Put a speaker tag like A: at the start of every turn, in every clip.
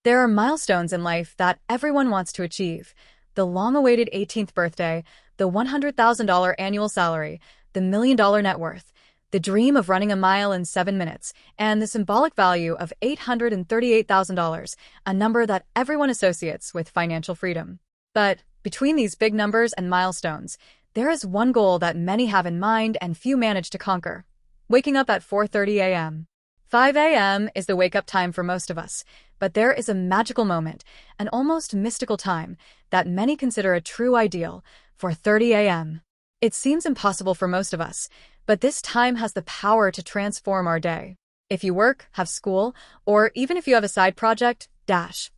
A: There are milestones in life that everyone wants to achieve. The long-awaited 18th birthday, the $100,000 annual salary, the $1 million net worth, the dream of running a mile in 7 minutes, and the symbolic value of $838,000, a number that everyone associates with financial freedom. But between these big numbers and milestones, there is one goal that many have in mind and few manage to conquer: waking up at 4:30 a.m. 5 a.m. is the wake-up time for most of us, but there is a magical moment, an almost mystical time, that many consider a true ideal: 4:30 a.m. It seems impossible for most of us, but this time has the power to transform our day. If you work, have school, or even if you have a side project,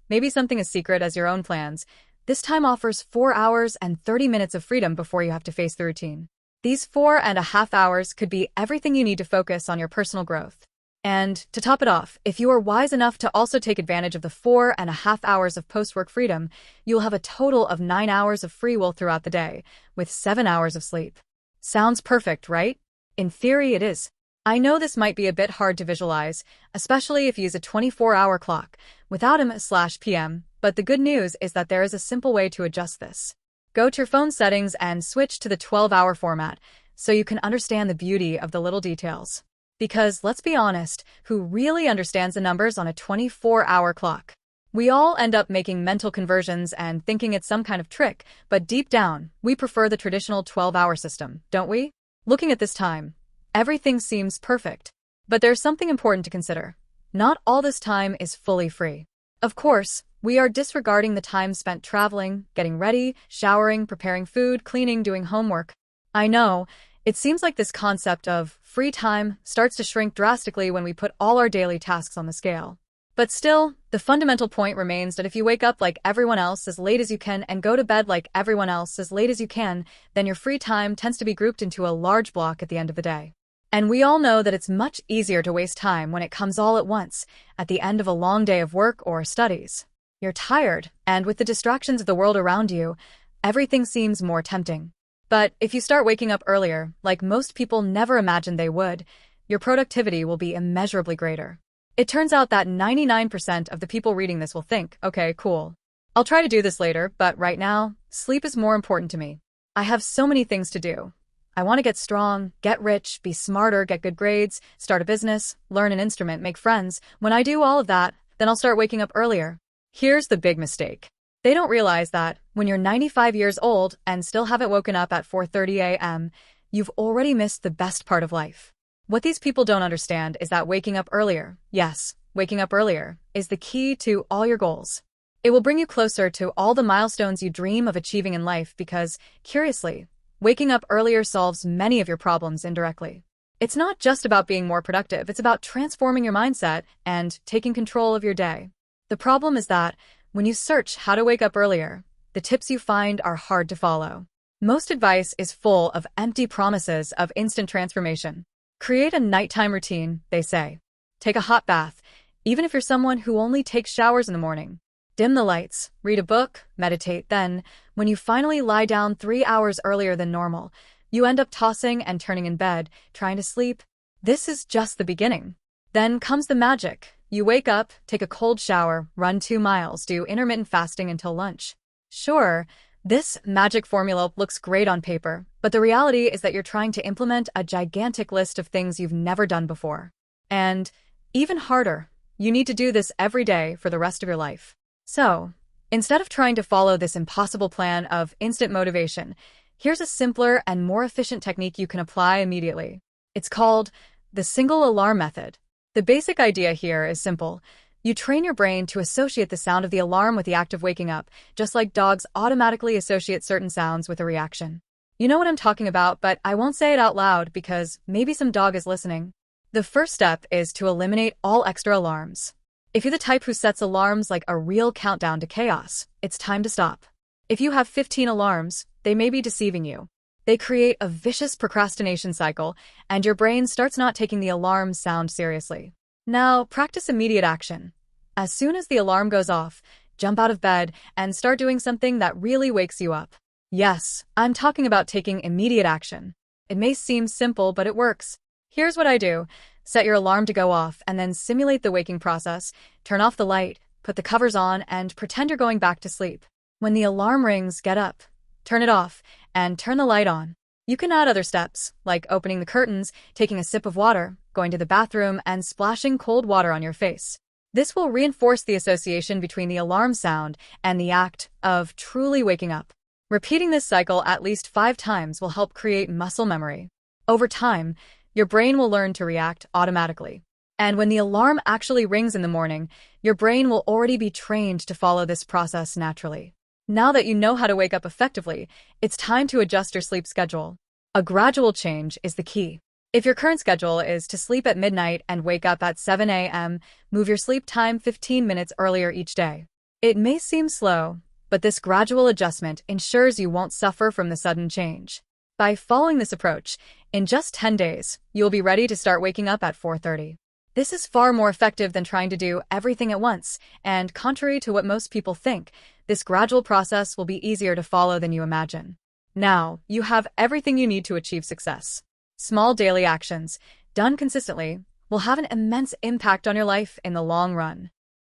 A: maybe something as secret as your own plans, this time offers 4 hours and 30 minutes of freedom before you have to face the routine. These 4.5 hours could be everything you need to focus on your personal growth. And to top it off, if you are wise enough to also take advantage of the 4.5 hours of post-work freedom, you'll have a total of 9 hours of free will throughout the day, with 7 hours of sleep. Sounds perfect, right? In theory, it is. I know this might be a bit hard to visualize, especially if you use a 24-hour clock without m/pm, but the good news is that there is a simple way to adjust this. Go to your phone settings and switch to the 12-hour format so you can understand the beauty of the little details. Because, let's be honest, who really understands the numbers on a 24-hour clock? We all end up making mental conversions and thinking it's some kind of trick, but deep down, we prefer the traditional 12-hour system, don't we? Looking at this time, everything seems perfect. But there's something important to consider. Not all this time is fully free. Of course, we are disregarding the time spent traveling, getting ready, showering, preparing food, cleaning, doing homework. I know, it seems like this concept of free time starts to shrink drastically when we put all our daily tasks on the scale. But still, the fundamental point remains that if you wake up like everyone else as late as you can and go to bed like everyone else as late as you can, then your free time tends to be grouped into a large block at the end of the day. And we all know that it's much easier to waste time when it comes all at once, at the end of a long day of work or studies. You're tired, and with the distractions of the world around you, everything seems more tempting. But if you start waking up earlier, like most people never imagined they would, your productivity will be immeasurably greater. It turns out that 99% of the people reading this will think, okay, cool. I'll try to do this later, but right now, sleep is more important to me. I have so many things to do. I want to get strong, get rich, be smarter, get good grades, start a business, learn an instrument, make friends. When I do all of that, then I'll start waking up earlier. Here's the big mistake. They don't realize that when you're 95 years old and still haven't woken up at 4:30 a.m., you've already missed the best part of life. What these people don't understand is that waking up earlier, yes, waking up earlier, is the key to all your goals. It will bring you closer to all the milestones you dream of achieving in life because, curiously, waking up earlier solves many of your problems indirectly. It's not just about being more productive, it's about transforming your mindset and taking control of your day. The problem is that when you search how to wake up earlier, the tips you find are hard to follow. Most advice is full of empty promises of instant transformation. Create a nighttime routine, they say. Take a hot bath, even if you're someone who only takes showers in the morning. Dim the lights, read a book, meditate. Then, when you finally lie down 3 hours earlier than normal, you end up tossing and turning in bed, trying to sleep. This is just the beginning. Then comes the magic. You wake up, take a cold shower, run 2 miles, do intermittent fasting until lunch. Sure, this magic formula looks great on paper, but the reality is that you're trying to implement a gigantic list of things you've never done before. And, even harder, you need to do this every day for the rest of your life. So, instead of trying to follow this impossible plan of instant motivation, here's a simpler and more efficient technique you can apply immediately. It's called the single alarm method. The basic idea here is simple. You train your brain to associate the sound of the alarm with the act of waking up, just like dogs automatically associate certain sounds with a reaction. You know what I'm talking about, but I won't say it out loud because maybe some dog is listening. The first step is to eliminate all extra alarms. If you're the type who sets alarms like a real countdown to chaos, it's time to stop. If you have 15 alarms, they may be deceiving you. They create a vicious procrastination cycle, and your brain starts not taking the alarm sound seriously. Now, practice immediate action. As soon as the alarm goes off, jump out of bed and start doing something that really wakes you up. Yes, I'm talking about taking immediate action. It may seem simple, but it works. Here's what I do. Set your alarm to go off and then simulate the waking process. Turn off the light, put the covers on, and pretend you're going back to sleep. When the alarm rings, get up, turn it off, and turn the light on. You can add other steps, like opening the curtains, taking a sip of water, going to the bathroom, and splashing cold water on your face. This will reinforce the association between the alarm sound and the act of truly waking up. Repeating this cycle at least 5 times will help create muscle memory. Over time, your brain will learn to react automatically. And when the alarm actually rings in the morning, your brain will already be trained to follow this process naturally. Now that you know how to wake up effectively, it's time to adjust your sleep schedule. A gradual change is the key. If your current schedule is to sleep at midnight and wake up at 7 a.m., move your sleep time 15 minutes earlier each day. It may seem slow, but this gradual adjustment ensures you won't suffer from the sudden change. By following this approach, in just 10 days, you'll be ready to start waking up at 4:30. This is far more effective than trying to do everything at once, and contrary to what most people think, this gradual process will be easier to follow than you imagine. Now, you have everything you need to achieve success. Small daily actions, done consistently, will have an immense impact on your life in the long run.